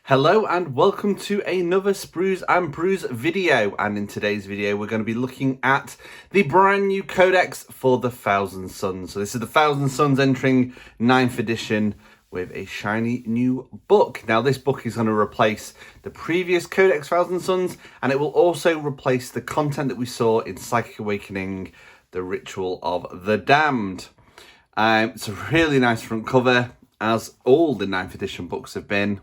Hello and welcome to another Sprues and Brews video, and in today's video we're going to be looking at the brand new Codex for the Thousand Sons. So this is the Thousand Sons entering 9th edition with a shiny new book. Now this book is going to replace the previous Codex Thousand Sons, and it will also replace the content that we saw in Psychic Awakening, the Ritual of the Damned. It's a really nice front cover, as all the 9th edition books have been.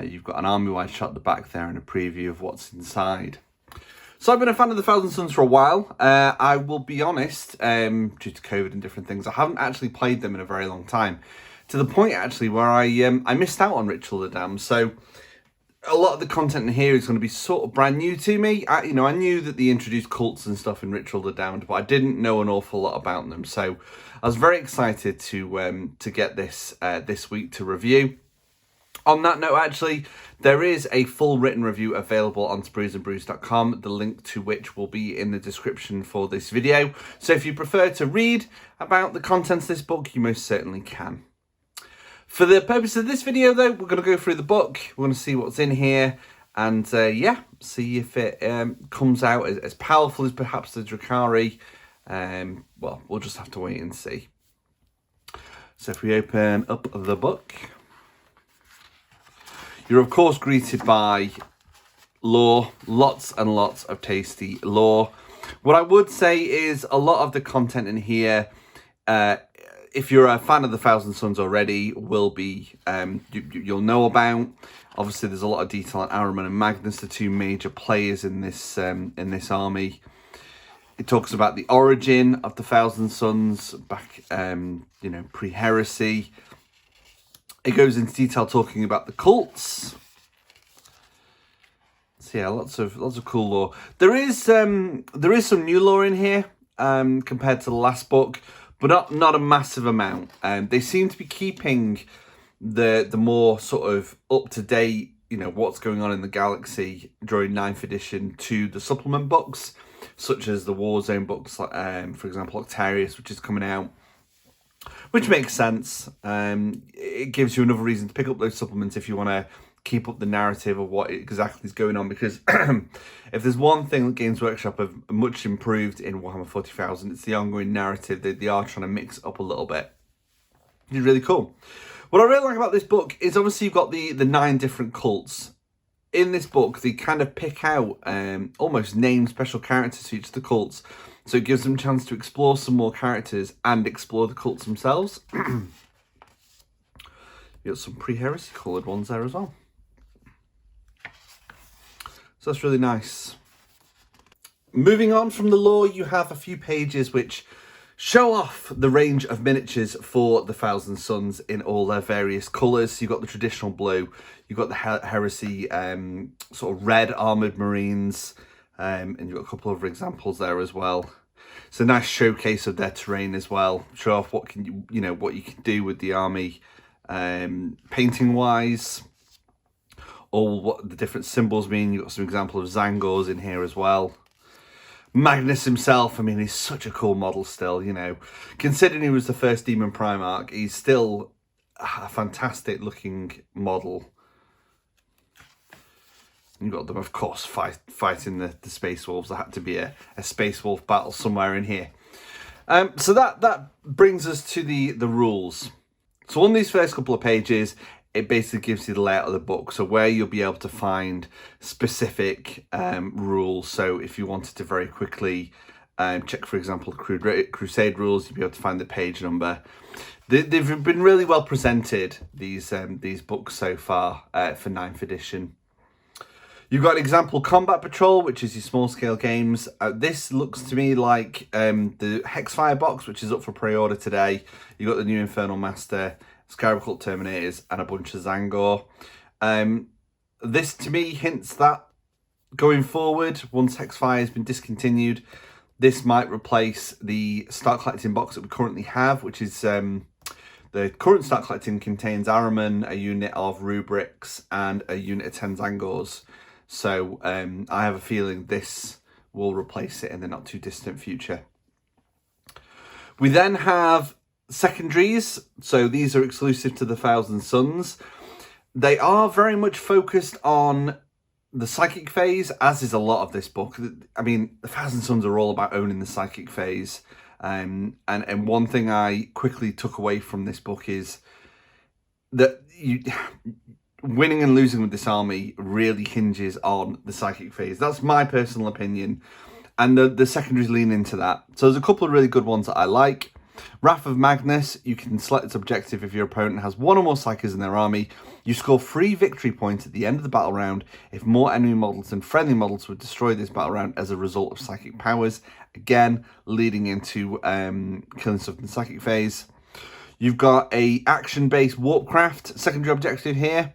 You've got an army-wide shot at the back there and a preview of what's inside. So I've been a fan of the Thousand Sons for a while. I will be honest, due to COVID and different things, I haven't actually played them in a very long time. To the point, actually, where I missed out on Ritual of the Damned. So a lot of the content in here is going to be sort of brand new to me. I knew that they introduced cults and stuff in Ritual of the Damned, but I didn't know an awful lot about them. So I was very excited to get this this week to review. On that note, actually, there is a full written review available on spruesandbrews.com, the link to which will be in the description for this video. So if you prefer to read about the contents of this book, you most certainly can. For the purpose of this video, though, we're going to go through the book. We're going to see what's in here and, see if it comes out as powerful as perhaps the Drukhari. Well, we'll just have to wait and see. So if we open up the book, you're of course greeted by lore, lots and lots of tasty lore. What I would say is a lot of the content in here, if you're a fan of the Thousand Sons already, will be you'll know about. Obviously, there's a lot of detail on Ahriman and Magnus, the two major players in this army. It talks about the origin of the Thousand Sons back, pre-heresy. It goes into detail talking about the cults. So yeah, lots of cool lore. There is some new lore in here compared to the last book, but not a massive amount. They seem to be keeping the more sort of up to date, what's going on in the galaxy during 9th edition to the supplement books, such as the Warzone books, for example, Octarius, which is coming out. Which makes sense. It gives you another reason to pick up those supplements if you want to keep up the narrative of what exactly is going on. Because if there's one thing that Games Workshop have much improved in Warhammer 40,000, it's the ongoing narrative. They are trying to mix it up a little bit. It's really cool. What I really like about this book is obviously you've got the 9 different cults. In this book, they kind of pick out almost named special characters for each of the cults. So it gives them a chance to explore some more characters and explore the cults themselves. You got some pre-heresy coloured ones there as well. So that's really nice. Moving on from the lore, you have a few pages which show off the range of miniatures for the Thousand Sons in all their various colours. So you've got the traditional blue, you've got the heresy sort of red armoured marines, and you've got a couple of examples there as well. It's a nice showcase of their terrain as well. Show off what what you can do with the army, painting wise, all what the different symbols mean. You've got some examples of Zangors in here as well. Magnus himself, I mean, he's such a cool model still, Considering he was the first Demon Primarch, he's still a fantastic looking model. You've got them, of course, fighting the Space Wolves. There had to be a Space Wolf battle somewhere in here. So that brings us to the rules. So on these first couple of pages, it basically gives you the layout of the book. So where you'll be able to find specific rules. So if you wanted to very quickly check, for example, the Crusade rules, you'll be able to find the page number. They've been really well presented, these books so far for 9th edition. You've got example Combat Patrol, which is your small-scale games. This looks to me like the Hexfire box, which is up for pre-order today. You've got the new Infernal Master, Scarab Cult Terminators, and a bunch of Zangor. This, to me, hints that going forward, once Hexfire has been discontinued, this might replace the Start Collecting box that we currently have, which is the current Start Collecting contains Ahriman, a unit of Rubrics, and a unit of 10 Zangors. So I have a feeling this will replace it in the not too distant future. We then have secondaries. So these are exclusive to the Thousand Sons. They are very much focused on the psychic phase, as is a lot of this book. I mean, the Thousand Sons are all about owning the psychic phase. And one thing I quickly took away from this book is that winning and losing with this army really hinges on the psychic phase. That's my personal opinion. And the secondaries lean into that. So there's a couple of really good ones that I like. Wrath of Magnus, you can select its objective if your opponent has one or more psykers in their army. You score 3 victory points at the end of the battle round if more enemy models than friendly models would destroy this battle round as a result of psychic powers. Again, leading into killing stuff in the psychic phase. You've got a action-based Warpcraft secondary objective here,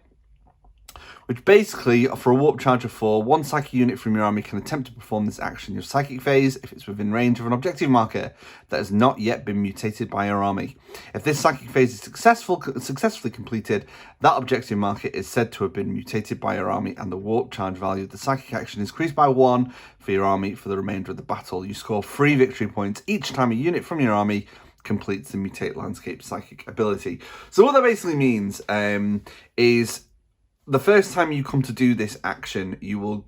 which basically, for a warp charge of 4, one psychic unit from your army can attempt to perform this action in your psychic phase if it's within range of an objective marker that has not yet been mutated by your army. If this psychic phase is successfully completed, that objective marker is said to have been mutated by your army, and the warp charge value of the psychic action is increased by 1 for your army for the remainder of the battle. You score 3 victory points each time a unit from your army completes the mutate landscape psychic ability. So what that basically means is the first time you come to do this action, you will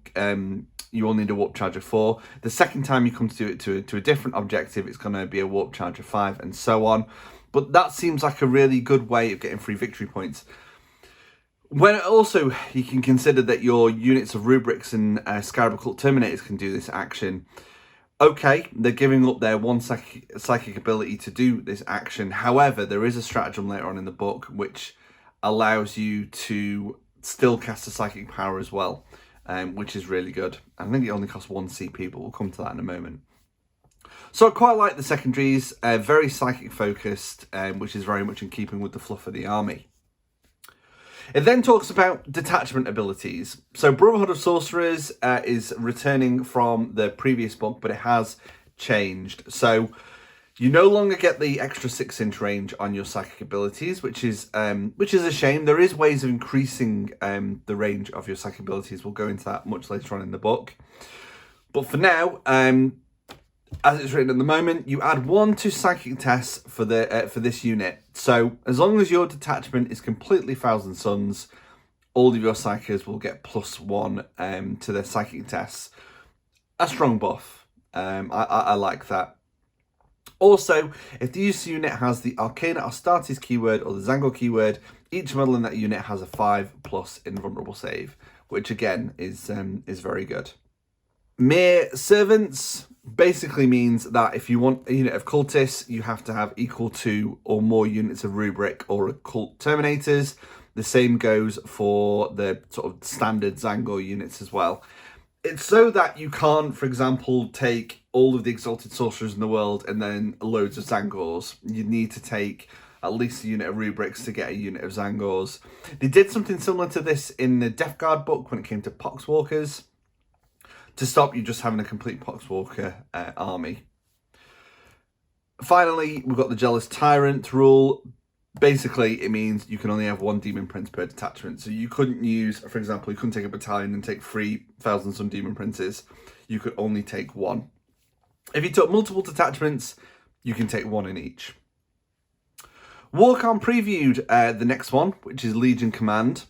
need a warp charge of 4. The second time you come to do it to a different objective, it's going to be a warp charge of 5, and so on. But that seems like a really good way of getting 3 victory points. When also you can consider that your units of rubrics and Scarab Occult Terminators can do this action. Okay, they're giving up their one psychic ability to do this action. However, there is a stratagem later on in the book which allows you to still cast a psychic power as well, which is really good. I think it only costs 1 CP, but we'll come to that in a moment. So I quite like the secondaries, very psychic focused, which is very much in keeping with the fluff of the army. It then talks about detachment abilities. So Brotherhood of Sorcerers is returning from the previous book, but it has changed. So you no longer get the extra 6-inch range on your psychic abilities, which is a shame. There is ways of increasing the range of your psychic abilities. We'll go into that much later on in the book. But for now, as it's written at the moment, you add 1 to psychic tests for this unit. So as long as your detachment is completely Thousand Sons, all of your psychers will get +1 to their psychic tests. A strong buff. I like that. Also, if the user unit has the Arcana Astartes keyword or the Zangor keyword, each model in that unit has a 5+ invulnerable save, which again is very good. Mere Servants basically means that if you want a unit of cultists, you have to have equal to or more units of rubric or occult terminators. The same goes for the sort of standard Zangor units as well. It's so that you can't, for example, take all of the Exalted Sorcerers in the world and then loads of Zangors. You need to take at least a unit of rubrics to get a unit of Zangors. They did something similar to this in the Death Guard book when it came to Poxwalkers, to stop you just having a complete Poxwalker army. Finally, we've got the Jealous Tyrant rule. Basically, it means you can only have 1 Demon Prince per detachment. So you couldn't use, for example, you couldn't take a battalion and take 3 Thousand Sun Demon Princes. You could only take 1. If you took multiple detachments, you can take 1 in each. Warcom previewed the next one, which is Legion Command.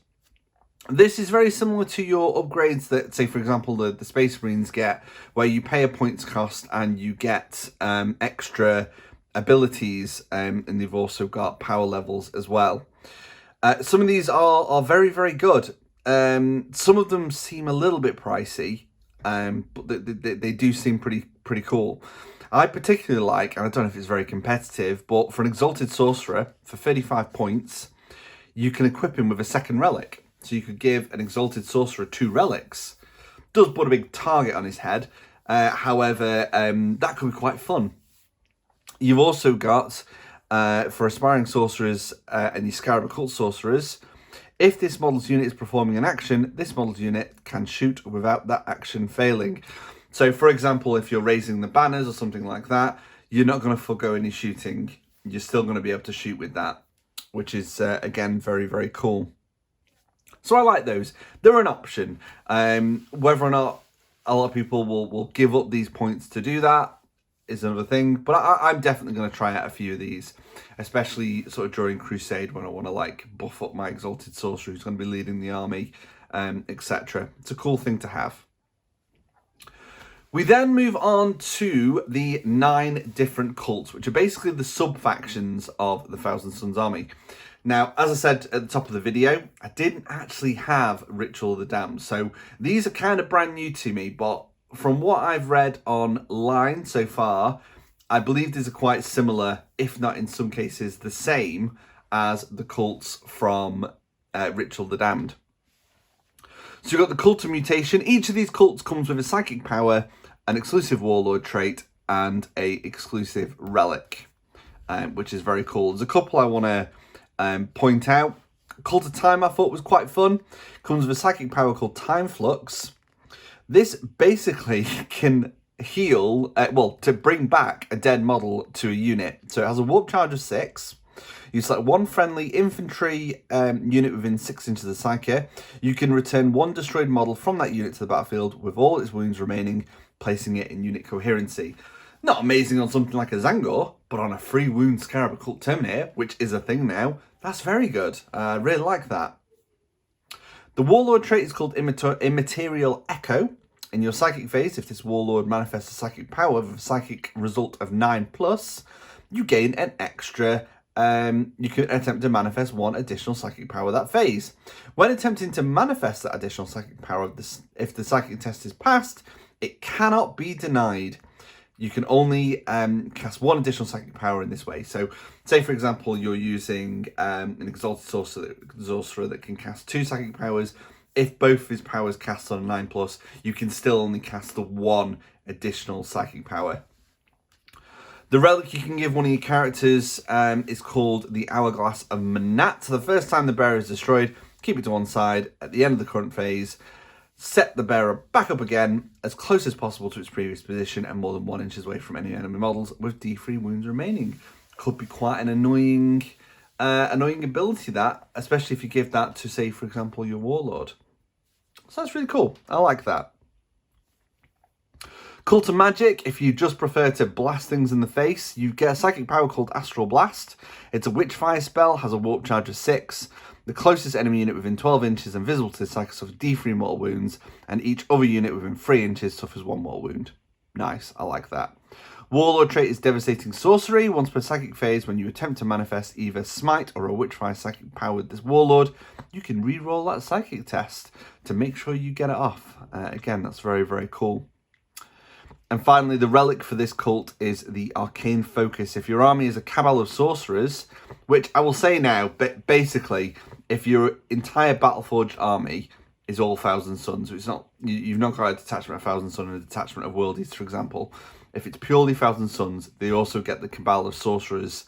This is very similar to your upgrades that, say, for example, the Space Marines get, where you pay a points cost and you get extra abilities, and they've also got power levels as well. Some of these are very, very good. Some of them seem a little bit pricey, but they do seem pretty cool. I particularly like, and I don't know if it's very competitive, but for an Exalted Sorcerer, for 35 points, you can equip him with a second relic. So you could give an Exalted Sorcerer 2 relics. Does put a big target on his head. However, that could be quite fun. You've also got, for Aspiring Sorcerers and your Scarab Occult Sorcerers, if this model's unit is performing an action, this model's unit can shoot without that action failing. So, for example, if you're raising the banners or something like that, you're not going to forgo any shooting. You're still going to be able to shoot with that, which is, again, very, very cool. So I like those. They're an option. Whether or not a lot of people will give up these points to do that, is another thing. But I'm definitely going to try out a few of these, especially sort of during Crusade when I want to like buff up my Exalted Sorcerer who's going to be leading the army, etc. It's a cool thing to have. We then move on to the 9 different cults, which are basically the sub-factions of the Thousand Sons army. Now, as I said at the top of the video, I didn't actually have Ritual of the Damned, so these are kind of brand new to me, but from what I've read online so far, I believe these are quite similar, if not in some cases the same, as the cults from Ritual of the Damned. So you've got the Cult of Mutation. Each of these cults comes with a psychic power, an exclusive Warlord trait, and a exclusive relic, which is very cool. There's a couple I want to point out. Cult of Time I thought was quite fun. Comes with a psychic power called Time Flux. This basically can heal, to bring back a dead model to a unit. So it has a warp charge of 6. You select one friendly infantry unit within 6 inches of the psyche. You can return one destroyed model from that unit to the battlefield with all its wounds remaining, placing it in unit coherency. Not amazing on something like a Zangor, but on a free wound Scarab Occult Terminator, which is a thing now, that's very good. I really like that. The Warlord trait is called Immaterial Echo. In your psychic phase, if this Warlord manifests a psychic power with a psychic result of 9+, you gain an extra. You can attempt to manifest one additional psychic power that phase. When attempting to manifest that additional psychic power, if the psychic test is passed, it cannot be denied. You can only cast one additional psychic power in this way. So, say for example, you're using an Exalted Sorcerer that can cast 2 psychic powers. If both of his powers cast on a 9+, you can still only cast the one additional psychic power. The relic you can give one of your characters is called the Hourglass of Manat. So the first time the bearer is destroyed, keep it to one side. At the end of the current phase, set the bearer back up again as close as possible to its previous position and more than 1 inch away from any enemy models with D3 wounds remaining. Could be quite an annoying ability, that, especially if you give that to, say, for example, your Warlord. So that's really cool. I like that. Cult of Magic, if you just prefer to blast things in the face, you get a psychic power called Astral Blast. It's a Witchfire spell, has a warp charge of 6. The closest enemy unit within 12 inches and visible to the psychic suffers D3 mortal wounds, and each other unit within 3 inches suffers 1 mortal wound. Nice, I like that. Warlord trait is Devastating Sorcery. Once per psychic phase, when you attempt to manifest either Smite or a Witchfire psychic power with this Warlord, you can re-roll that psychic test to make sure you get it off. Again, that's very, very cool. And finally, the relic for this cult is the Arcane Focus. If your army is a cabal of sorcerers, which I will say now, but basically, if your entire Battleforged army is all Thousand Sons, so it's not, you've not got a detachment of Thousand Sons and a detachment of World Eaters, for example. If it's purely Thousand Sons, they also get the Cabal of Sorcerers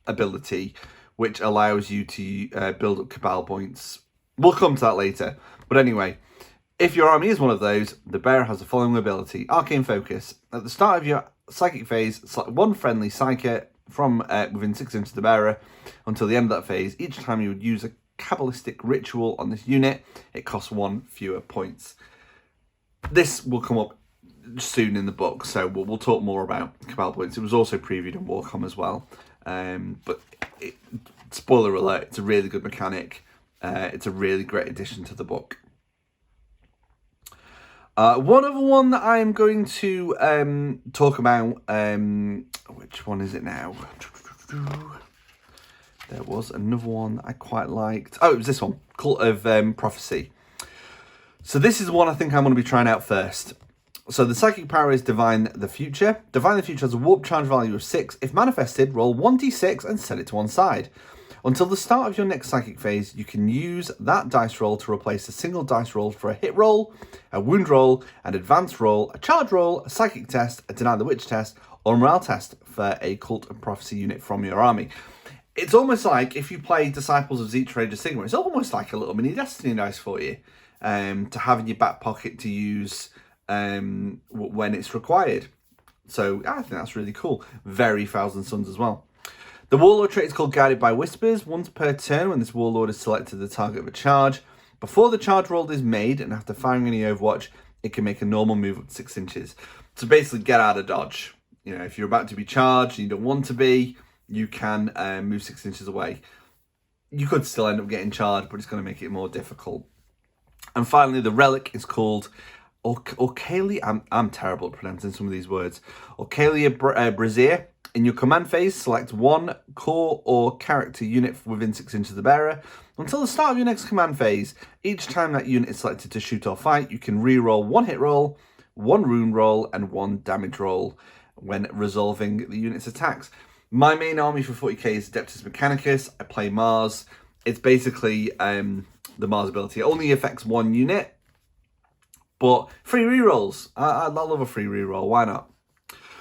ability, which allows you to build up Cabal points. We'll come to that later. But anyway, if your army is one of those, the bearer has the following ability. Arcane Focus. At the start of your psychic phase, select one friendly psychic from within 6 inches of the bearer until the end of that phase. Each time you would use a Kabbalistic ritual on this unit, it costs 1 fewer points. This will come up soon in the book, so we'll talk more about Cabal points. It was also previewed in Warcom as well. But spoiler alert, it's a really good mechanic. It's a really great addition to the book. One other one that I am going to talk about, which one is it now? There was another one that I quite liked. Oh, it was this one, Cult of Prophecy. So this is the one I think I'm going to be trying out first. So the psychic power is Divine the Future. Divine the Future has a warp charge value of 6. If manifested, roll 1d6 and set it to one side. Until the start of your next psychic phase, you can use that dice roll to replace a single dice roll for a hit roll, a wound roll, an advanced roll, a charge roll, a psychic test, a Deny the Witch test, or a morale test for a Cult of Prophecy unit from your army. It's almost like if you play Disciples of Zeech Rage of Sigma, it's almost like a little mini Destiny dice for you to have in your back pocket to use when it's required. So I think that's really cool. Very Thousand Sons as well. The Warlord trait is called Guided by Whispers. Once per turn, when this Warlord is selected the target of a charge, before the charge roll is made and after firing any Overwatch, it can make a normal move up to 6 inches. So basically get out of dodge. You know, if you're about to be charged and you don't want to be, you can move 6 inches away. You could still end up getting charged, but it's going to make it more difficult. And finally, the relic is called Orcalia. I'm terrible at pronouncing some of these words. Orcalia Brazier. In your command phase, select one core or character unit within 6 inches of the bearer. Until the start of your next command phase, each time that unit is selected to shoot or fight, you can re-roll 1 hit roll, 1 rune roll, and 1 damage roll when resolving the unit's attacks. My main army for 40k is Adeptus Mechanicus. I play Mars. It's basically the Mars ability. It only affects 1 unit, but free rerolls. I love a free reroll. Why not?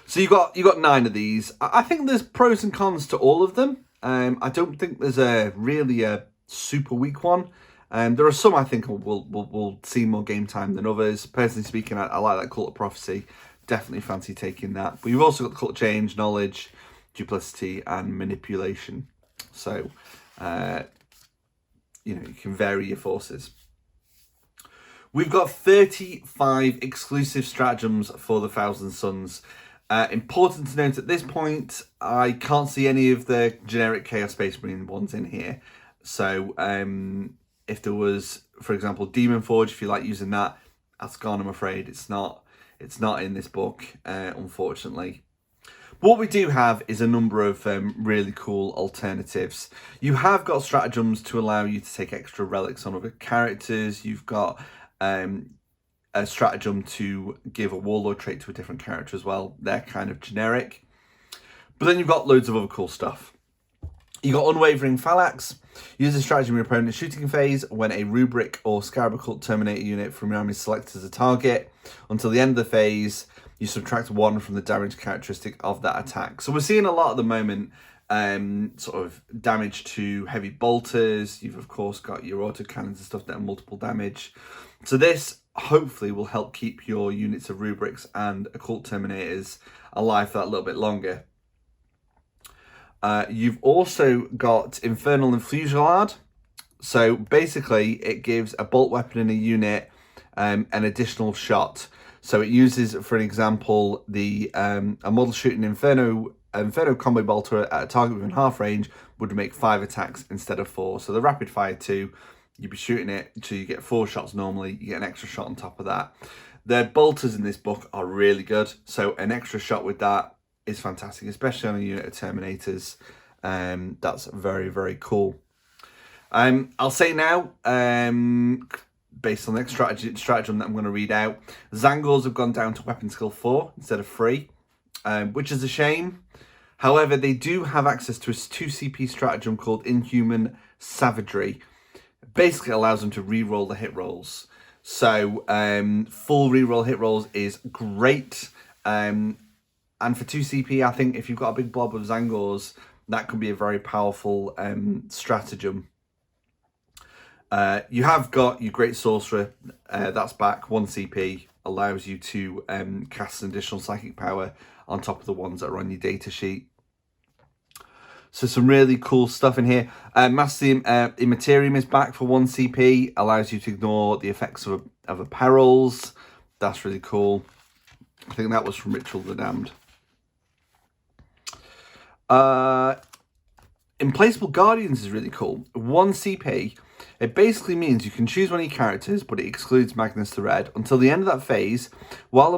So you got 9 of these. I think there's pros and cons to all of them. I don't think there's really a super weak one. There are some I think will see more game time than others. Personally speaking, I like that Cult of Prophecy. Definitely fancy taking that. But you've also got the Cult of Change, Knowledge, Duplicity, and Manipulation. So, you know, you can vary your forces. We've got 35 exclusive stratagems for the Thousand Suns. Important to note at this point, I can't see any of the generic Chaos Space Marine ones in here. So if there was, for example, Demon Forge, if you like using that, that's gone, I'm afraid. It's not in this book, unfortunately. But what we do have is a number of really cool alternatives. You have got stratagems to allow you to take extra relics on other characters. You've got a stratagem to give a warlord trait to a different character as well. They're kind of generic. But then you've got loads of other cool stuff. You got Unwavering Phalanx. Use a stratagem in your opponent's shooting phase when a Rubric or Scarab Occult Terminator unit from your army is selected as a target. Until the end of the phase, you subtract 1 from the damage characteristic of that attack. So we're seeing a lot at the moment, sort of damage to heavy bolters. You've of course got your autocannons and stuff that are multiple damage. So this hopefully will help keep your units of Rubrics and Occult Terminators alive for that little bit longer. You've also got Infernal Enfusillade. So basically it gives a bolt weapon in a unit an additional shot. So it uses, for an example, a model shooting Inferno combo bolter at a target within half range would make 5 attacks instead of 4. So the rapid fire 2, you'd be shooting it until you get 4 shots normally. You get an extra shot on top of that. The bolters in this book are really good. So an extra shot with that is fantastic, especially on a unit of Terminators. That's very, very cool. I'll say now, based on the next stratagem that I'm going to read out, Zangors have gone down to weapon skill 4 instead of 3, which is a shame. However, they do have access to a 2 CP stratagem called Inhuman Savagery. Basically allows them to re-roll the hit rolls. So full re-roll hit rolls is great. And for 2 CP, I think if you've got a big blob of Zangors, that could be a very powerful stratagem. You have got your Great Sorcerer, that's back, 1 CP, allows you to cast an additional psychic power on top of the ones that are on your data sheet. So some really cool stuff in here. Master Immaterium is back for 1 CP, allows you to ignore the effects of perils. That's really cool. I think that was from Ritual of the Damned. Implacable Guardians is really cool. 1 CP. It basically means you can choose one of your characters, but it excludes Magnus the Red. Until the end of that phase, while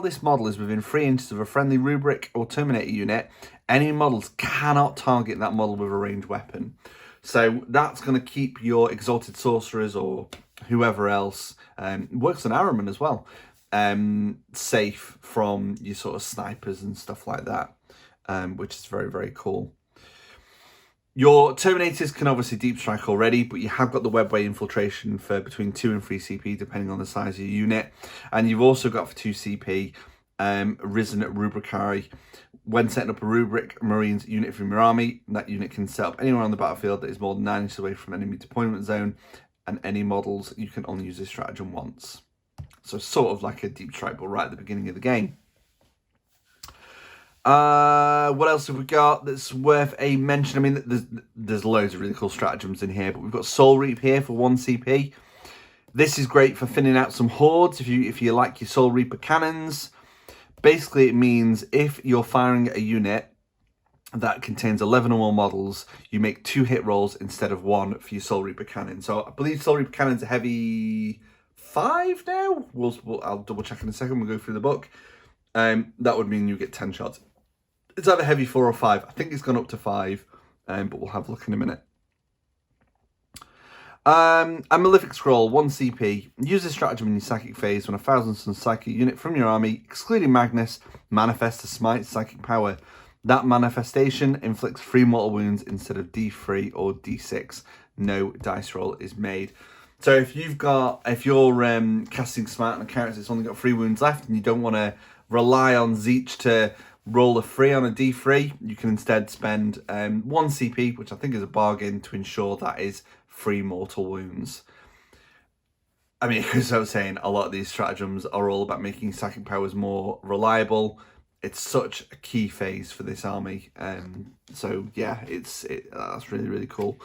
this model is within 3 inches of a friendly Rubric or Terminator unit, enemy models cannot target that model with a ranged weapon. So that's going to keep your Exalted Sorcerers or whoever else, works on Araman as well, safe from your sort of snipers and stuff like that, which is very, very cool. Your Terminators can obviously deep strike already, but you have got the webway infiltration for between 2 and 3 CP, depending on the size of your unit. And you've also got for 2 CP, Risen Rubricari. When setting up a Rubric Marines unit from your army, that unit can set up anywhere on the battlefield that is more than 9 inches away from enemy deployment zone, and any models, you can only use this stratagem once. So sort of like a deep strike, but right at the beginning of the game. What else have we got that's worth a mention? I mean, there's loads of really cool stratagems in here, but we've got Soul Reap here for 1 CP. This is great for thinning out some hordes if you like your Soul Reaper cannons. Basically, it means if you're firing a unit that contains 11 or more models, you make 2 hit rolls instead of 1 for your Soul Reaper cannon. So I believe Soul Reaper cannons are heavy 5 now. I'll double check in a second. We'll go through the book. That would mean you get 10 shots. It's either heavy 4 or 5. I think it's gone up to 5, but we'll have a look in a minute. A Malefic Scroll, 1 CP. Use this stratagem in your psychic phase when a 1,000 Sun psychic unit from your army, excluding Magnus, manifests a smite psychic power. That manifestation inflicts 3 mortal wounds instead of D3 or D6. No dice roll is made. So if you're casting smite on a character that's only got 3 wounds left and you don't want to rely on Zeech to roll a 3 on a D3, you can instead spend 1 CP, which I think is a bargain, to ensure that is 3 mortal wounds. I mean, as I was saying, a lot of these stratagems are all about making psychic powers more reliable. It's such a key phase for this army. So yeah, that's really, really cool.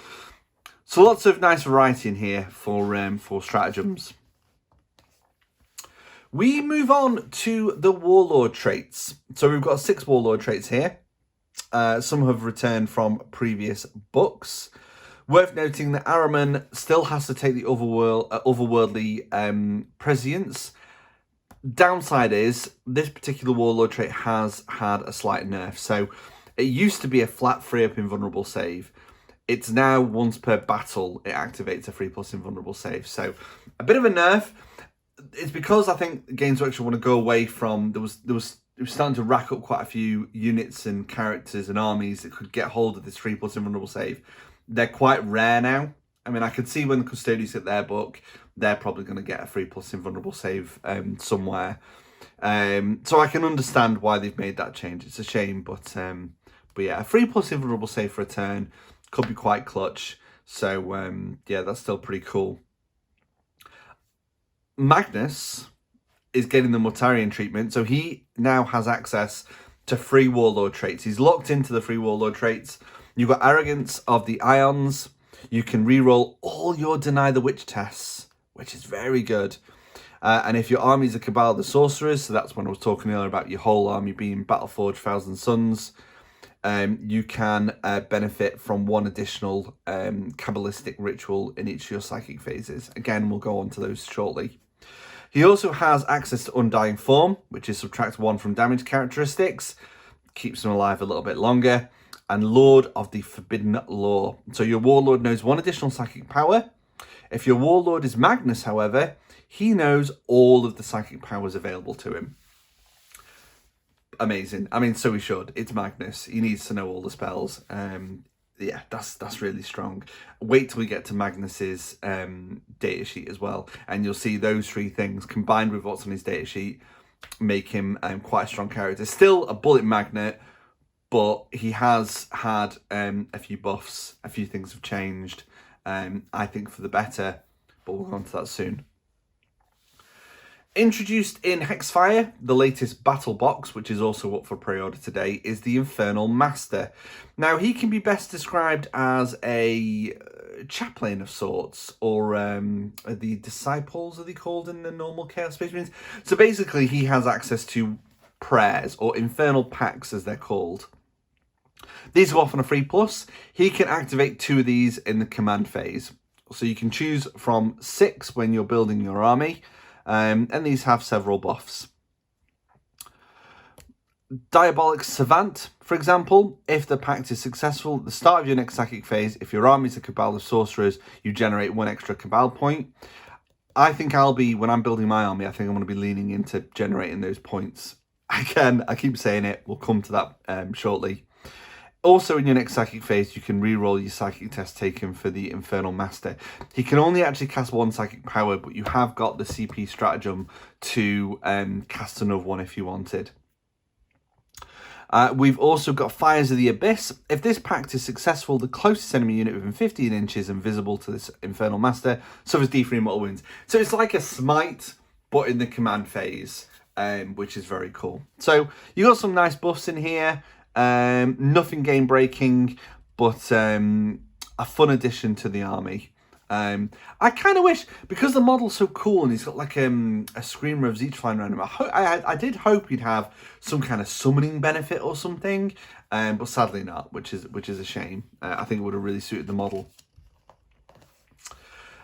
So lots of nice variety in here for stratagems. We move on to the Warlord traits. So we've got 6 Warlord traits here. Some have returned from previous books. Worth noting that Araman still has to take the otherworldly prescience. Downside is, this particular Warlord trait has had a slight nerf. So it used to be a flat 3-up invulnerable save. It's now once per battle, it activates a 3+ invulnerable save. So a bit of a nerf. It's because I think Games Workshop want to go away from, it was starting to rack up quite a few units and characters and armies that could get hold of this 3+ invulnerable save. They're quite rare now. I mean, I could see when the Custodians get their book, they're probably going to get a 3+ invulnerable save somewhere. So I can understand why they've made that change. It's a shame, but yeah, a 3+ invulnerable save for a turn could be quite clutch. So yeah, that's still pretty cool. Magnus is getting the Mortarion treatment, so he now has access to 3 Warlord traits. He's locked into the 3 Warlord traits. You've got Arrogance of the Ions. You can reroll all your Deny the Witch tests, which is very good. And if your army is a Cabal of the Sorcerers, so that's when I was talking earlier about your whole army being Battleforged 1,000 Suns, you can benefit from 1 additional Kabbalistic ritual in each of your psychic phases. Again, we'll go on to those shortly. He also has access to Undying Form, which is subtract 1 from damage characteristics, keeps him alive a little bit longer, and Lord of the Forbidden Law. So your Warlord knows 1 additional psychic power. If your Warlord is Magnus, however, he knows all of the psychic powers available to him. Amazing. I mean, so he should. It's Magnus. He needs to know all the spells. Yeah, that's really strong. Wait till we get to Magnus's data sheet as well, and you'll see those 3 things combined with what's on his data sheet make him quite a strong character. Still a bullet magnet, but he has had a few buffs. A few things have changed, I think for the better, but we'll go on to that soon. Introduced in Hexfire, the latest battle box, which is also up for pre-order today, is the Infernal Master. Now, he can be best described as a chaplain of sorts, or the disciples, are they called in the normal Chaos Space Marines? So basically, he has access to prayers, or infernal pacts, as they're called. These go off on a 3+. He can activate 2 of these in the command phase. So you can choose from 6 when you're building your army. And these have several buffs. Diabolic Savant, for example, if the pact is successful at the start of your next psychic phase, if your army is a Cabal of Sorcerers, you generate 1 extra Cabal point. I think when I'm building my army, I think I'm going to be leaning into generating those points. Again, I keep saying it, we'll come to that shortly. Also, in your next psychic phase, you can reroll your psychic test taken for the Infernal Master. He can only actually cast 1 psychic power, but you have got the CP stratagem to cast another 1 if you wanted. We've also got Fires of the Abyss. If this pact is successful, the closest enemy unit within 15 inches and visible to this Infernal Master suffers D3 mortal wounds. So it's like a smite, but in the command phase, which is very cool. So you got some nice buffs in here. Nothing game breaking, but a fun addition to the army. I kind of wish, because the model's so cool and he's got like a screamer of Zeech flying around him, I did hope he'd have some kind of summoning benefit or something, but sadly not, which is a shame. I think it would have really suited the model.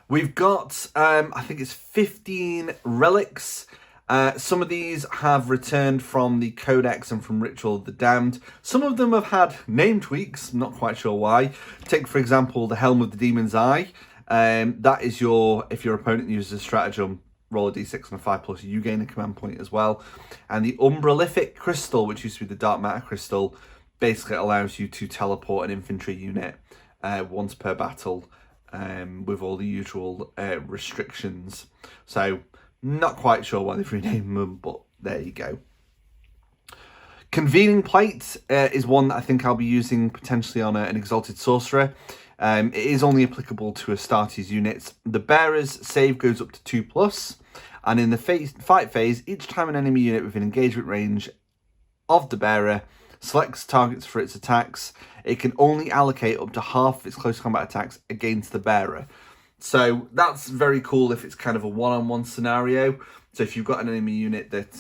We've got, I think it's 15 relics. Some of these have returned from the Codex and from Ritual of the Damned. Some of them have had name tweaks, not quite sure why. Take, for example, the Helm of the Demon's Eye. That is if your opponent uses a stratagem, roll a d6 and a 5+, you gain a command point as well. And the Umbralific Crystal, which used to be the Dark Matter Crystal, basically allows you to teleport an infantry unit once per battle, with all the usual restrictions. So, not quite sure why they've renamed them, but there you go. Convening Plate is one that I think I'll be using potentially on an Exalted Sorcerer. It is only applicable to Astartes units. The Bearer's save goes up to 2+, and in the fight phase, each time an enemy unit within engagement range of the Bearer selects targets for its attacks, it can only allocate up to half of its close combat attacks against the Bearer. So that's very cool if it's kind of a one-on-one scenario. So if you've got an enemy unit that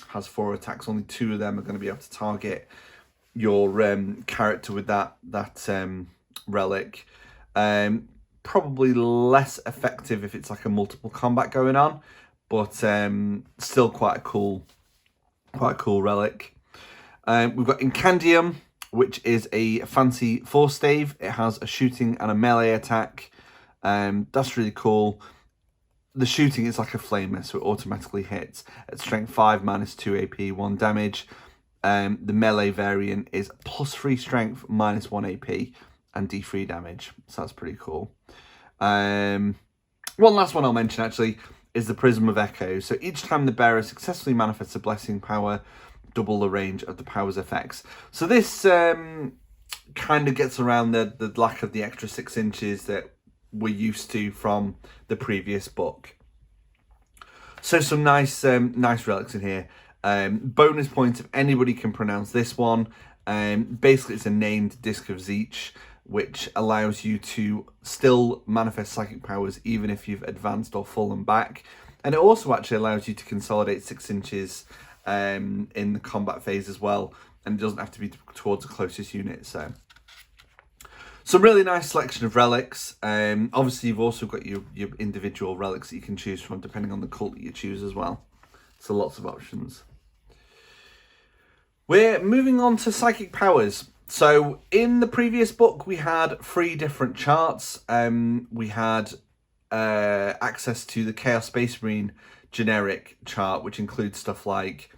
has 4 attacks, only 2 of them are going to be able to target your character with that relic. Probably less effective if it's like a multiple combat going on, but still quite a cool relic. We've got Incandium, which is a fancy 4-stave. It has a shooting and a melee attack. That's really cool. The shooting is like a flamer, so it automatically hits at strength 5, -2 AP, 1 damage. The melee variant is +3 strength, -1 AP, and D3 damage. So that's pretty cool. One last one I'll mention actually is the Prism of Echoes. So each time the bearer successfully manifests a blessing power, double the range of the power's effects. So this kind of gets around the lack of the extra 6 inches that we're used to from the previous book. So some nice relics in here. Bonus points if anybody can pronounce this one. Basically it's a named Disc of Zeech, which allows you to still manifest psychic powers even if you've advanced or fallen back. And it also actually allows you to consolidate 6 inches in the combat phase as well, and it doesn't have to be towards the closest unit. So some really nice selection of relics. Obviously you've also got your individual relics that you can choose from depending on the cult that you choose as well. So lots of options. We're moving on to psychic powers. So in the previous book we had 3 different charts. We had access to the Chaos Space Marine generic chart, which includes stuff like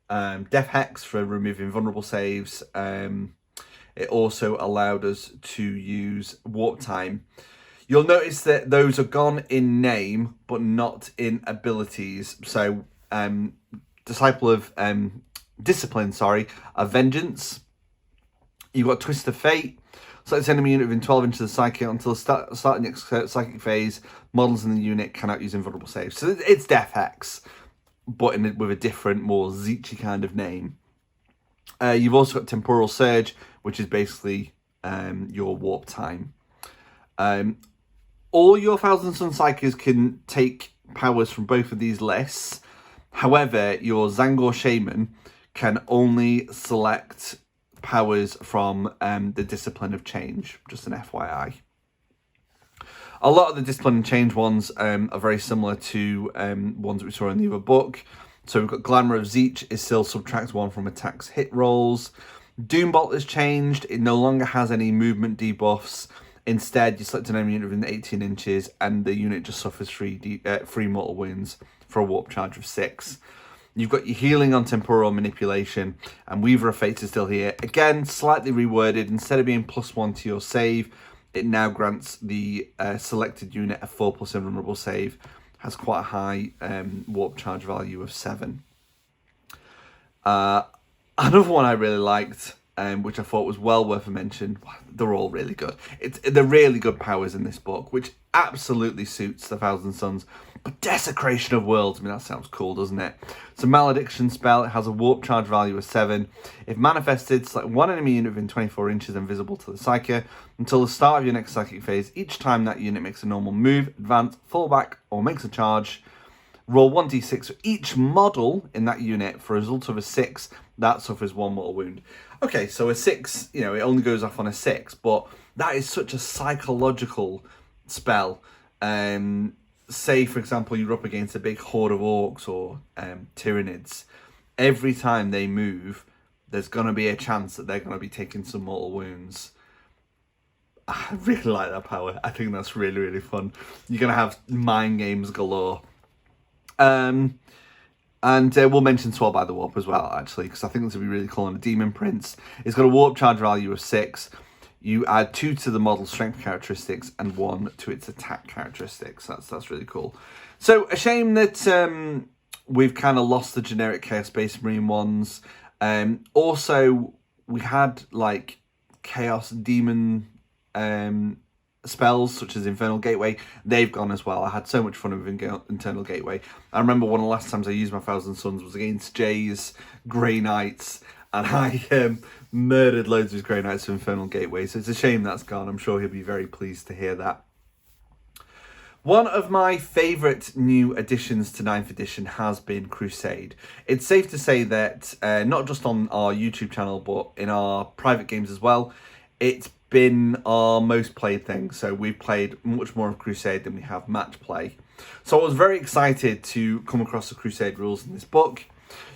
Death Hex for removing vulnerable saves. It also allowed us to use Warp Time. You'll notice that those are gone in name, but not in abilities. So Disciple of Discipline, of Vengeance. You've got Twist of Fate. Select enemy unit within 12 inches of the psychic until the start of the next psychic phase. Models in the unit cannot use invulnerable saves. So it's Death Hex, but with a different, more Zeechy kind of name. You've also got Temporal Surge, which is basically your Warp Time. All your Thousand Sun Psykers can take powers from both of these lists. However, your Zangor Shaman can only select powers from the Discipline of Change, just an FYI. A lot of the Discipline and Change ones are very similar to ones we saw in the other book. So we've got Glamour of Zeech is still subtracts 1 from attacks hit rolls. Doombolt has changed. It no longer has any movement debuffs. Instead, you select an enemy unit within 18 inches and the unit just suffers 3 mortal wounds for a warp charge of 6. You've got your healing on Temporal Manipulation, and Weaver of Fates is still here. Again, slightly reworded. Instead of being +1 to your save, it now grants the selected unit a 4+ invulnerable save. Has quite a high warp charge value of 7. Another one I really liked which I thought was well worth a mention. They're all really good. They're really good powers in this book, which absolutely suits the Thousand Suns. But Desecration of Worlds, I mean, that sounds cool, doesn't it? It's a malediction spell. It has a warp charge value of 7. If manifested, select one enemy unit within 24 inches invisible to the Psyker until the start of your next psychic phase. Each time that unit makes a normal move, advance, fall back, or makes a charge, roll 1d6 for each model in that unit. For a result of a 6, that suffers 1 mortal wound. Okay, so a 6, it only goes off on a 6, but that is such a psychological spell. Say, for example, you're up against a big horde of orcs or Tyranids. Every time they move, there's going to be a chance that they're going to be taking some mortal wounds. I really like that power. I think that's really, really fun. You're going to have mind games galore. And we'll mention Swell by the Warp as well, actually, because I think this would be really cool on a Demon Prince. It's got a warp charge value of 6. You add 2 to the model's strength characteristics and 1 to its attack characteristics. That's really cool. So a shame that we've kind of lost the generic Chaos Space Marine ones. Also, we had like Chaos Demon spells such as Infernal Gateway. They've gone as well. I had so much fun with Internal Gateway. I remember one of the last times I used my Thousand Suns was against Jay's Grey Knights, and I murdered loads of his Grey Knights with Infernal Gateway. So it's a shame that's gone. I'm sure he'll be very pleased to hear that. One of my favourite new additions to 9th edition has been Crusade. It's safe to say that, not just on our YouTube channel, but in our private games as well, it's been our most played thing. So we've played much more of Crusade than we have match play. So I was very excited to come across the Crusade rules in this book.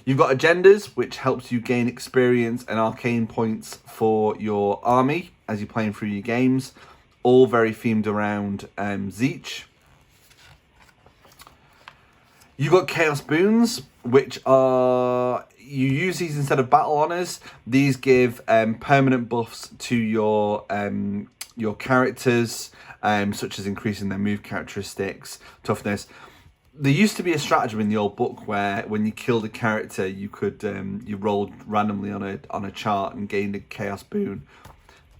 You've got agendas, which helps you gain experience and arcane points for your army as you're playing through your games. All very themed around Tzeentch. You've got Chaos Boons, which are... You use these instead of battle honors. These give permanent buffs to your characters, such as increasing their move characteristics, toughness. There used to be a stratagem in the old book where when you killed a character, you could you rolled randomly on a chart and gained a Chaos Boon.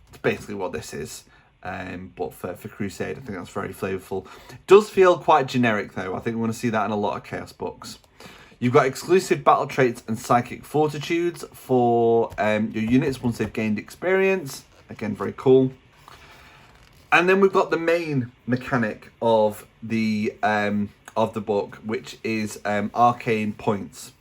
It's basically what this is. But for Crusade, I think that's very flavourful. It does feel quite generic though. I think we're going to see that in a lot of Chaos books. You've got exclusive battle traits and psychic fortitudes for your units once they've gained experience. Again, very cool. And then we've got the main mechanic of the book, which is arcane points.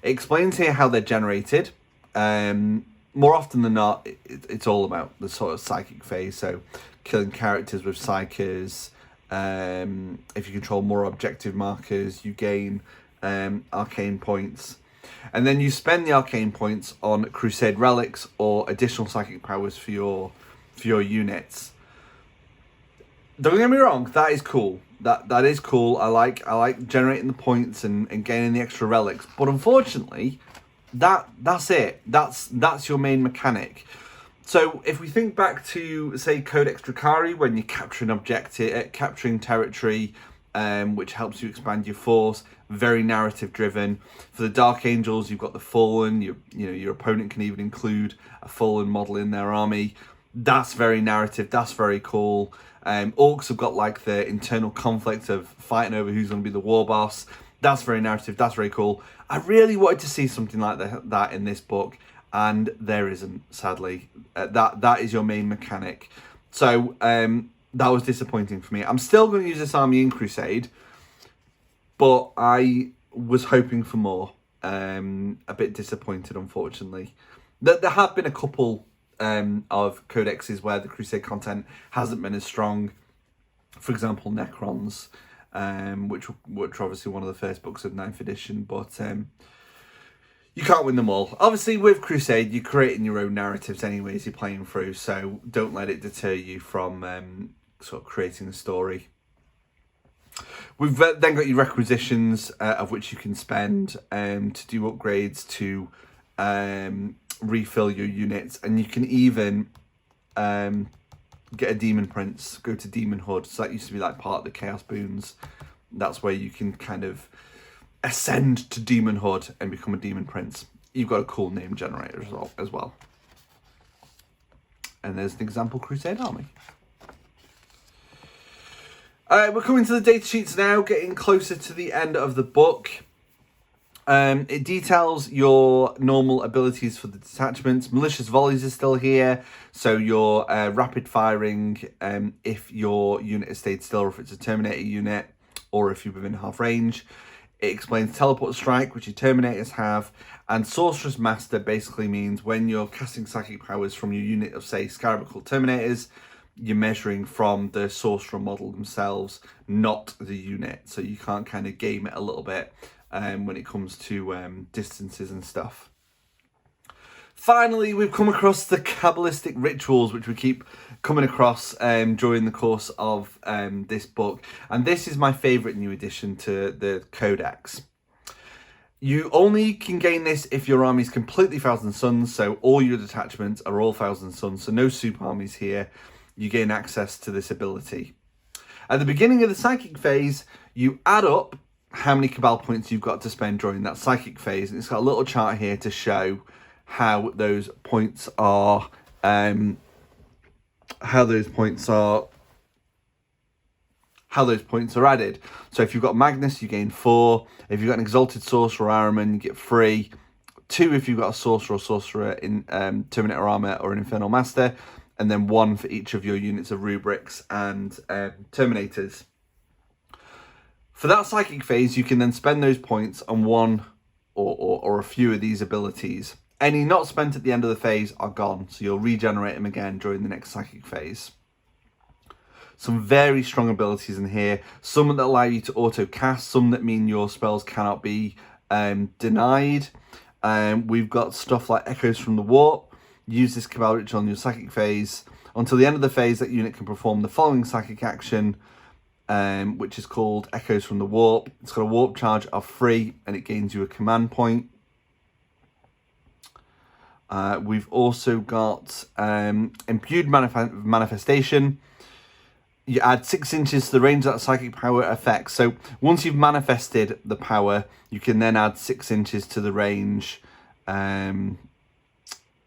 It explains here how they're generated. More often than not, it's all about the sort of psychic phase. So killing characters with psychers. If you control more objective markers, you gain arcane points. And then you spend the arcane points on Crusade relics or additional psychic powers for your units. Don't get me wrong, that is cool. That is cool. I like generating the points and gaining the extra relics. But unfortunately, that's it. That's your main mechanic. So if we think back to, say, Codex Dracari, when you're capturing objective, capturing territory, which helps you expand your force, very narrative driven. For the Dark Angels, you've got the Fallen. Your opponent can even include a Fallen model in their army. That's very narrative. That's very cool. Orcs have got like the internal conflict of fighting over who's going to be the war boss. That's very narrative. That's very cool. I really wanted to see something like that in this book, and there isn't, sadly. That is your main mechanic. So that was disappointing for me. I'm still going to use this army in Crusade, but I was hoping for more. A bit disappointed, unfortunately. There have been a couple of codexes where the Crusade content hasn't been as strong. For example, Necrons, which are obviously one of the first books of 9th edition, but you can't win them all. Obviously, with Crusade, you're creating your own narratives anyways you're playing through, so don't let it deter you from sort of creating a story. We've then got your requisitions, of which you can spend to do upgrades to refill your units, and you can even get a Demon Prince, go to Demon Hood. So that used to be like part of the Chaos Boons. That's where you can kind of ascend to Demon Hood and become a Demon Prince. You've got a cool name generator as well. And there's an example Crusade army. We're coming to the data sheets now, getting closer to the end of the book. It details your normal abilities for the detachments. Malicious volleys is still here, so your rapid firing if your unit has stayed still, or if it's a Terminator unit, or if you're within half range. It explains teleport strike, which your Terminators have, and Sorceress Master basically means when you're casting psychic powers from your unit of, say, Scarab called Terminators, you're measuring from the Sorcerer model themselves, not the unit, so you can't kind of game it a little bit when it comes to distances and stuff. Finally, we've come across the Kabbalistic rituals, which we keep coming across during the course of this book. And this is my favourite new addition to the Codex. You only can gain this if your army is completely Thousand Suns, so all your detachments are all Thousand Suns, so no super armies here. You gain access to this ability. At the beginning of the Psychic phase, you add up how many Cabal points you've got to spend during that Psychic phase, and it's got a little chart here to show how those points are added. So if you've got Magnus, you gain 4. If you've got an Exalted Sorcerer Ahriman, you get 3. 2 if you've got a Sorcerer or Sorcerer in Terminator Armor or an Infernal Master, and then 1 for each of your units of Rubrics and Terminators. For that Psychic phase, you can then spend those points on one or a few of these abilities. Any not spent at the end of the phase are gone, so you'll regenerate them again during the next Psychic phase. Some very strong abilities in here. Some that allow you to auto-cast, some that mean your spells cannot be denied. We've got stuff like Echoes from the Warp. Use this Cabal Ritual on your Psychic phase. Until the end of the phase, that unit can perform the following Psychic action, which is called Echoes from the Warp. It's got a Warp charge of 3, and it gains you a command point. We've also got Imbued Manifestation. You add 6 inches to the range that psychic power affects. So once you've manifested the power, you can then add 6 inches to the range,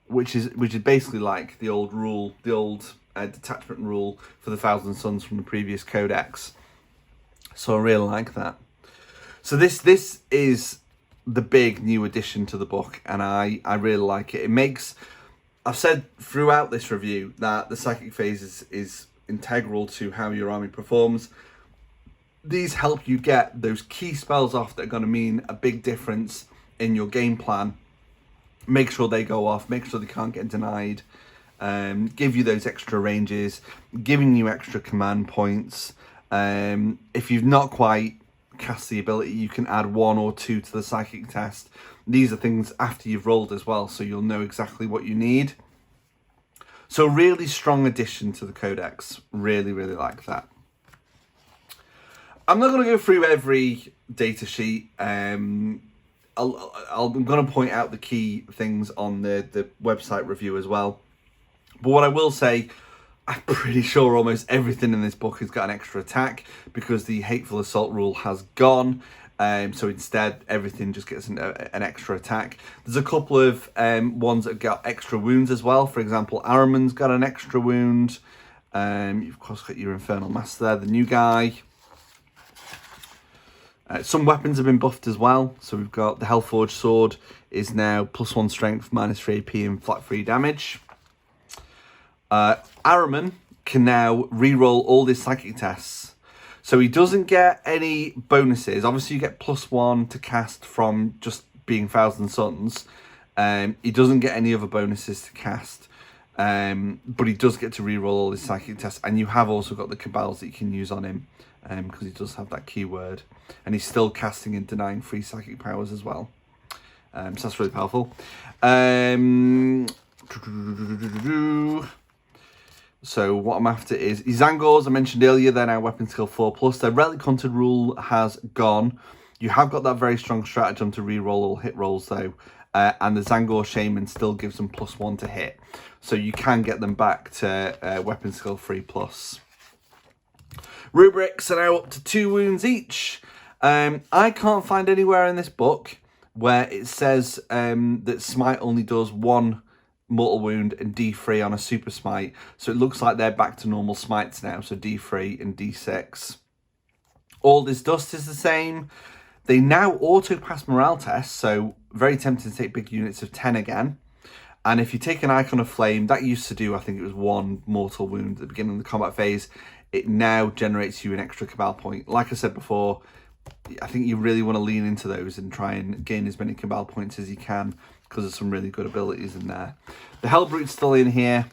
which is basically like the old rule, the old detachment rule for the Thousand Suns from the previous Codex. So I really like that. So this is the big new addition to the book, and I really like it. It makes, I've said throughout this review that the psychic phase is integral to how your army performs. These help you get those key spells off that are going to mean a big difference in your game plan. Make sure they go off, make sure they can't get denied, give you those extra ranges, giving you extra command points. If you've not quite cast the ability, you can add 1 or 2 to the psychic test. These are things after you've rolled as well, so you'll know exactly what you need. So really strong addition to the Codex. Really, really like that. I'm not going to go through every data sheet. I'm going to point out the key things on the website review as well. But what I will say, I'm pretty sure almost everything in this book has got an extra attack because the Hateful Assault rule has gone. So instead, everything just gets an extra attack. There's a couple of ones that got extra wounds as well. For example, Ahriman's got an extra wound. You've of course got your Infernal Master there, the new guy. Some weapons have been buffed as well. So we've got the Hellforged Sword is now +1 strength, -3 AP and flat 3 damage. Ahriman can now re-roll all his psychic tests. So he doesn't get any bonuses. Obviously, you get +1 to cast from just being Thousand Suns. He doesn't get any other bonuses to cast. But he does get to re-roll all his psychic tests. And you have also got the Cabals that you can use on him. Because he does have that keyword. And he's still casting and denying free psychic powers as well. So that's really powerful. So what I'm after is Izangors, I mentioned earlier, they're now weapon skill 4+. Their Relic Hunter rule has gone. You have got that very strong stratagem to re-roll all hit rolls though. And the Zangor Shaman still gives them +1 to hit. So you can get them back to weapon skill 3+. Rubrics are now up to 2 wounds each. I can't find anywhere in this book where it says that Smite only does 1 mortal wound and D3 on a super smite. So it looks like they're back to normal smites now. So D3 and D6. All this dust is the same. They now auto pass morale tests. So very tempting to take big units of 10 again. And if you take an Icon of Flame, that used to do, I think it was 1 mortal wound at the beginning of the combat phase. It now generates you an extra Cabal point. Like I said before, I think you really want to lean into those and try and gain as many Cabal points as you can, because there's some really good abilities in there. The Hellbrute's still in here.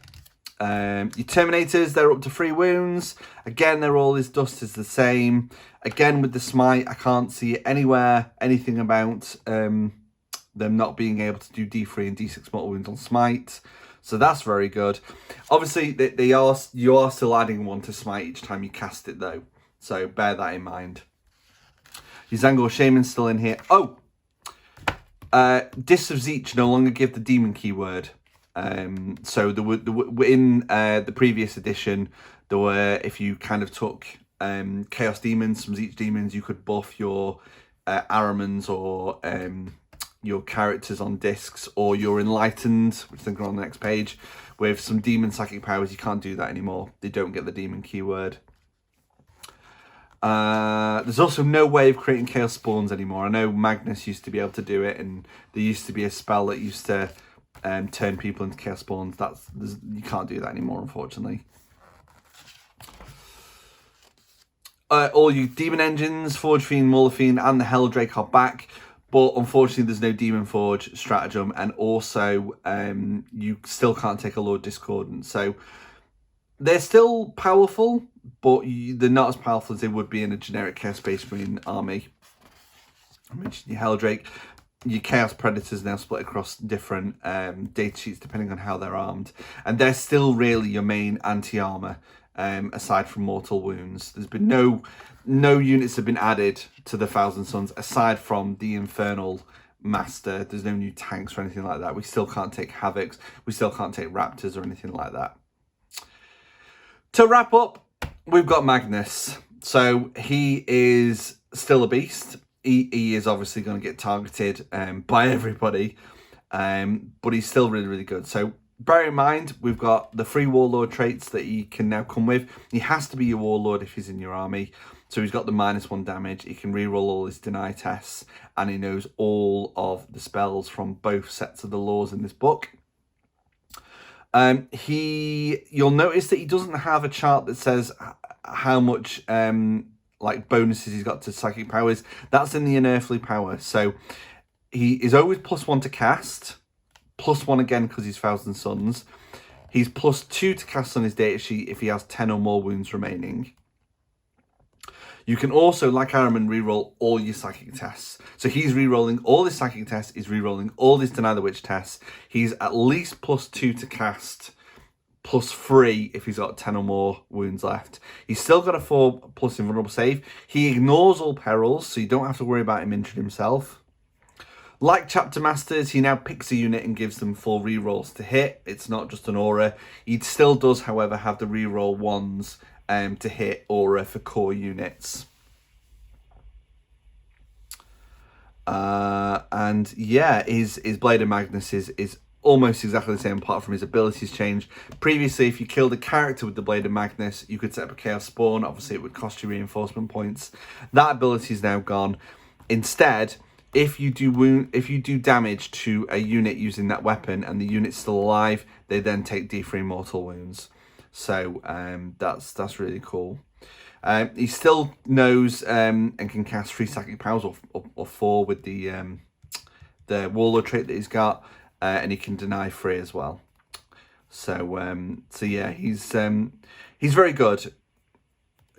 Your Terminators, they're up to 3 wounds. Again, they're all, his dust is the same. Again, with the Smite, I can't see anywhere anything about them not being able to do D3 and D6 mortal wounds on Smite. So that's very good. Obviously, you are still adding 1 to Smite each time you cast it, though. So bear that in mind. Your Zangor Shaman's still in here. Oh! Discs of Zeech no longer give the demon keyword. So in the previous edition, there were, if you kind of took Chaos Demons from Zeech Demons, you could buff your Aramans or your characters on discs, or your Enlightened, which I think are on the next page, with some demon psychic powers. You can't do that anymore. They don't get the demon keyword. There's also no way of creating Chaos Spawns anymore. I know Magnus used to be able to do it, and there used to be a spell that used to turn people into Chaos Spawns. You can't do that anymore, unfortunately. All your Demon Engines, Forge Fiend, Mauler Fiend, and the Helldrake are back. But unfortunately, there's no Demon Forge stratagem, and also you still can't take a Lord Discordant. So they're still powerful, but they're not as powerful as they would be in a generic Chaos Space Marine army. I mentioned your Helldrake. Your Chaos Predators now split across different data sheets depending on how they're armed. And they're still really your main anti-armor, aside from mortal wounds. There's been no units have been added to the Thousand Sons aside from the Infernal Master. There's no new tanks or anything like that. We still can't take Havocs. We still can't take Raptors or anything like that. To wrap up, we've got Magnus. So he is still a beast. He is obviously going to get targeted by everybody, but he's still really, really good. So bear in mind, we've got the 3 Warlord traits that he can now come with. He has to be your Warlord if he's in your army. So he's got the -1 damage. He can reroll all his deny tests, and he knows all of the spells from both sets of the laws in this book. You'll notice that he doesn't have a chart that says how much like bonuses he's got to psychic powers. That's in the unearthly power. So he is always +1 to cast, +1 again because he's Thousand Sons. He's +2 to cast on his data sheet if he has 10 or more wounds remaining. You can also, like Araman, reroll all your psychic tests. So he's rerolling all his psychic tests, he's rerolling all his Deny the Witch tests. He's at least +2 to cast, +3 if he's got 10 or more wounds left. He's still got a 4+ invulnerable save. He ignores all perils, so you don't have to worry about him injuring himself. Like Chapter Masters, he now picks a unit and gives them full rerolls to hit. It's not just an aura. He still does, however, have the reroll 1s to hit aura for core units. And yeah, his Blade of Magnus is almost exactly the same, apart from his abilities change. Previously, if you killed a character with the Blade of Magnus, you could set up a Chaos Spawn. Obviously, it would cost you reinforcement points. That ability is now gone. Instead, if you do damage to a unit using that weapon and the unit's still alive, they then take D3 mortal wounds. So that's really cool. He still knows and can cast 3 psychic powers or 4 with the Warlord trait that he's got, and he can deny 3 as well. So yeah, he's very good.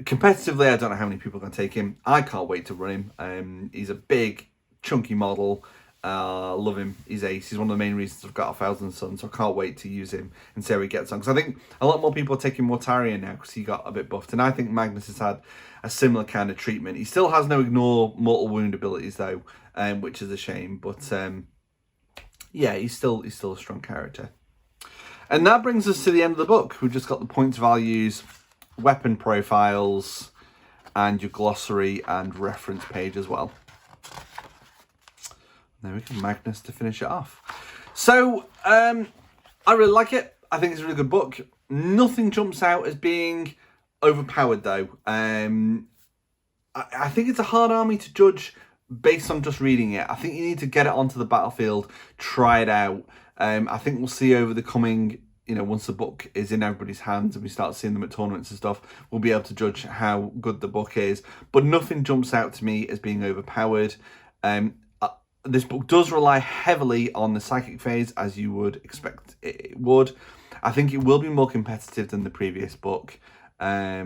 Competitively, I don't know how many people can take him. I can't wait to run him. He's a big, chunky model. Love him. He's ace. He's one of the main reasons I've got a Thousand Sons, so I can't wait to use him and see how he gets on. Because I think a lot more people are taking Mortarion now because he got a bit buffed, and I think Magnus has had a similar kind of treatment. He still has no ignore mortal wound abilities though, which is a shame. But yeah, he's still a strong character. And that brings us to the end of the book. We've just got the points values, weapon profiles, and your glossary and reference page as well. There we go, Magnus to finish it off. So, I I really like it. I think it's a really good book. Nothing jumps out as being overpowered though. I think it's a hard army to judge based on just reading it. I think you need to get it onto the battlefield, try it out. I think we'll see over the coming, once the book is in everybody's hands and we start seeing them at tournaments and stuff, we'll be able to judge how good the book is. But nothing jumps out to me as being overpowered. This book does rely heavily on the psychic phase, as you would expect it would. I think it will be more competitive than the previous book. I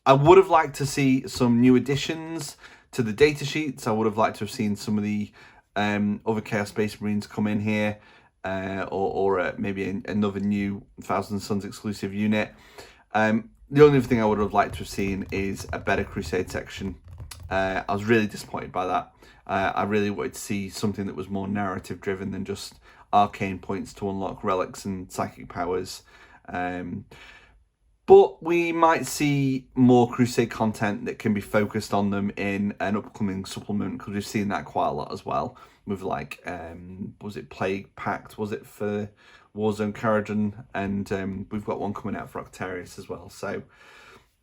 would have liked to see some new additions to the data sheets. I would have liked to have seen some of the other Chaos Space Marines come in here, or maybe another new Thousand Suns exclusive unit. The only thing I would have liked to have seen is a better Crusade section. I was really disappointed by that. I really wanted to see something that was more narrative driven than just arcane points to unlock relics and psychic powers. But we might see more Crusade content that can be focused on them in an upcoming supplement, because we've seen that quite a lot as well. With like, was it Plague Pact? Was it for Warzone Caradon? And we've got one coming out for Octarius as well. So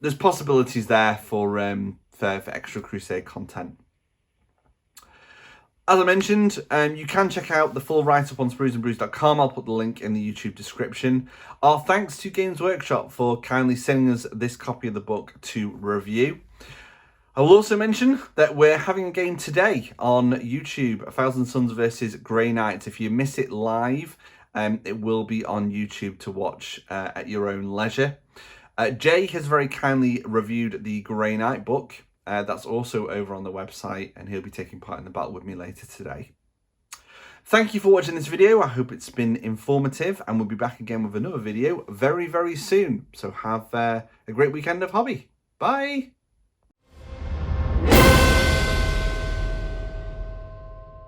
there's possibilities there for extra Crusade content. As I mentioned, you can check out the full write-up on spruesandbrews.com. I'll put the link in the YouTube description. Our thanks to Games Workshop for kindly sending us this copy of the book to review. I will also mention that we're having a game today on YouTube, Thousand Suns versus Grey Knights. If you miss it live, it will be on YouTube to watch at your own leisure. Jay has very kindly reviewed the Grey Knight book. That's also over on the website, and he'll be taking part in the battle with me later today. Thank you for watching this video. I hope it's been informative, and we'll be back again with another video very, very soon. So have a great weekend of hobby. Bye!